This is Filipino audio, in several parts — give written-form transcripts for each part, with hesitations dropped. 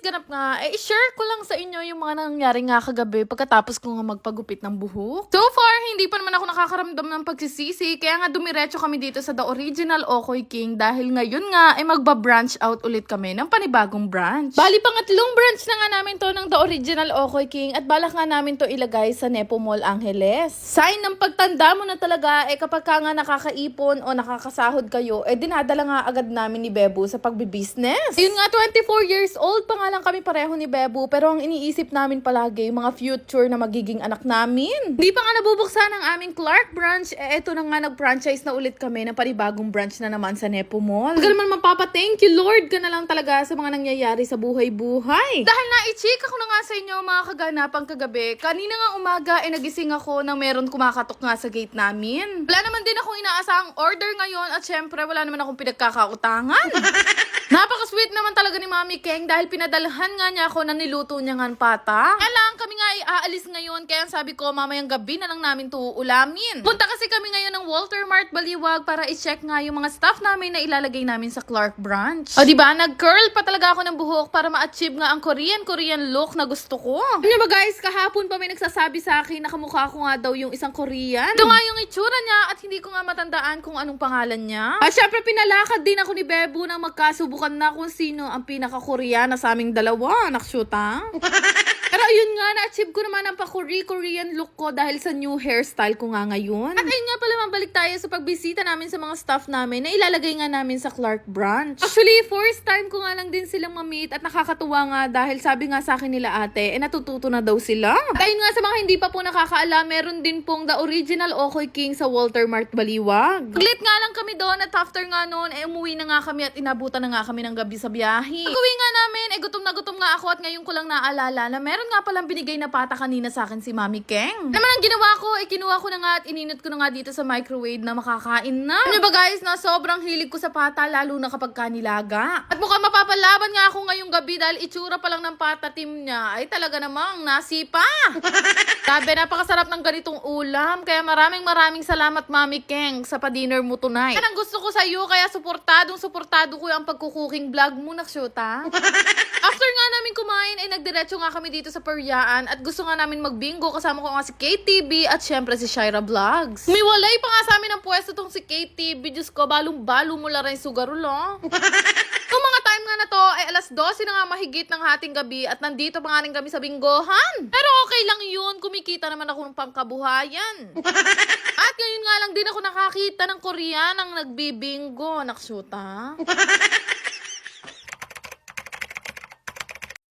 ganap nga, i-share ko lang sa inyo yung mga nangyari nga kagabi pagkatapos ko nga magpagupit ng buhok. So far, hindi pa naman ako nakakaramdam ng pagsisisi, kaya nga dumiretso kami dito sa The Original Okoy King dahil ngayon nga ay magba-branch out ulit kami ng panibagong branch. Bali, pangatlong branch na nga namin to ng The Original Okoy King at balak nga namin to ilagay sa Nepo Mall Angeles. Sign ng pagtanda mo na talaga, kapag ka nga nakakaipon o nakakasahod kayo, dinadala nga agad namin ni Bebo sa pagbibusiness. Yun nga, 24 years old pa nga lang kami pareho ni Bebo, pero ang iniisip namin palagi yung mga future na magiging anak namin. Hindi pa nga nabubuksan ang aming Clark branch, eto na nga nag-franchise na ulit kami ng panibagong branch na naman sa Nepo Mall. Tagal man mapapa-thank you Lord ka na lang talaga sa mga nangyayari sa buhay-buhay. Dahil na-i-check ako na nga sa inyo mga kaganapang kagabi, kanina nga umaga nagising ako nang meron kumakatok nga sa gate namin. Wala naman din akong inaasahang order ngayon at syempre wala naman akong pinagkakautangan. Napaka-sweet naman talaga ni Mami Keng dahil pinadalhan nga niya ako na niluto niya nga pata. Kaya kami nga aalis ngayon, kaya sabi ko mamayang gabi na lang namin to ulamin. Punta kasi kami ngayon ng Walter Mart Baliwag para i-check nga yung mga stuff namin na ilalagay namin sa Clark branch. O diba, nag-curl pa talaga ako ng buhok para ma-achieve nga ang Korean look na gusto ko. Ano ba guys, kahapon pa may nagsasabi sa akin na kamukha ko nga daw yung isang Korean. Ito nga yung itsura niya at hindi ko nga matandaan kung anong pangalan niya. At syempre pinalakad din ako ni Bebo na magkasubukan na kung sino ang pinaka-Koreana sa aming dalawa. Naksyuta. Pero ayun nga, na-achieve ko naman ang pa-Korean look ko dahil sa new hairstyle ko nga ngayon. At ayun nga pala, mabalik tayo sa pagbisita namin sa mga staff namin na ilalagay nga namin sa Clark branch. Actually, first time ko nga lang din silang ma-meet at nakakatuwa nga dahil sabi nga sa akin nila ate, natututo na daw sila. At ayun nga, sa mga hindi pa po nakakaalam, meron din pong The Original Okoy King sa Walter Mart Baliwag. Paglit nga lang kami doon at after nga noon, umuwi na nga kami at inabutan na nga kami ng gabi sa biyahe. Pag-uwi nga namin, gutom na gutom nga ako at ngayon ko lang naalala na meron nga palang binigay na pata kanina sa akin si Mami Keng. Naman ang ginawa ko, kinuha ko na nga at ininot ko na nga dito sa microwave na makakain na. Ano ba guys, na sobrang hilig ko sa pata lalo na kapag kanilaga. At mukhang mapapalaban nga ako ngayong gabi dahil itsura pa lang ng pata team niya ay talaga namang nasipa. Sabi, napakasarap ng ganitong ulam. Kaya maraming salamat Mami Keng sa pa-dinner mo tonight. Yan ang gusto ko sa iyo, kaya suportado ko yung pagkukuking vlog mo, naksyota. After nga namin kumain, nagdiretso nga kami dito sa Periaan at gusto nga namin magbingo kasama ko nga si KTV at syempre si Shira Vlogs. Umiwalay pa nga sa amin ang pwesto tong si KTV. Diyos ko, balong-balo mula rin sugarulo. Yung mga time nga na to, alas 12 na nga mahigit ng hating gabi at nandito pa nga rin kami sa binggohan. Pero okay lang yun, kumikita naman ako ng pangkabuhayan. At ngayon nga lang din ako nakakita ng Korean ang nagbibingo. Naksyuta.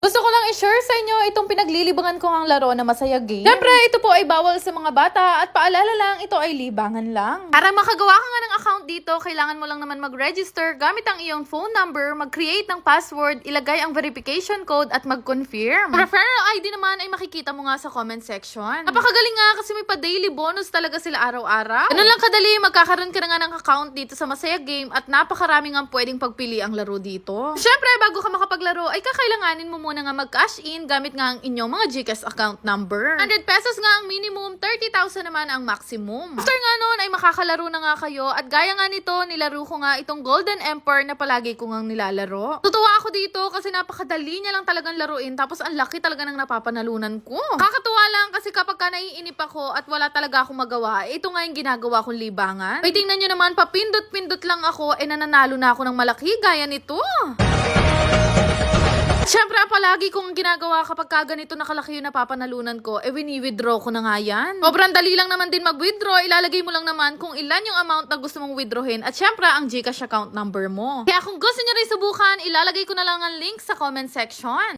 Gusto ko lang i-share sa inyo itong pinaglilibangan ko ang laro na Masaya Game. Siyempre, ito po ay bawal sa mga bata at paalala lang, ito ay libangan lang. Para makagawa ka nga ng account dito, kailangan mo lang naman mag-register gamit ang iyong phone number, mag-create ng password, ilagay ang verification code at mag-confirm. Referral ID naman ay makikita mo nga sa comment section. Napakagaling nga kasi may pa-daily bonus talaga sila araw-araw. Ganun lang kadali, magkakaroon ka na nga ng account dito sa Masaya Game at napakaraming ang pwedeng pagpili ang laro dito. Siyempre, bago ka makapaglaro, ay kakailanganin mo muna nga mag-cash in gamit nga ang inyong mga GCash account number. 100 pesos nga ang minimum, 30,000 naman ang maximum. After nga nun ay makakalaro na nga kayo at gaya nga nito, nilaro ko nga itong Golden Emperor na palagi ko nga nilalaro. Tutuwa ako dito kasi napakadali niya lang talagang laruin tapos ang laki talaga ng napapanalunan ko. Kakatuwa lang kasi kapag ka naiinip ako at wala talaga akong magawa, ito nga yung ginagawa kong libangan. Ay tingnan nyo naman, papindot-pindot lang ako, nananalo na ako ng malaki gaya nito. Siyempre, palagi kong ginagawa kapag ganito nakalaki yung napapanalunan ko, wini-withdraw ko na nga yan. Sobrang dali lang naman din mag-withdraw, ilalagay mo lang naman kung ilan yung amount na gusto mong withdrawin at siyempre, ang GCash account number mo. Kaya kung gusto nyo rin subukan, ilalagay ko na lang ang link sa comment section.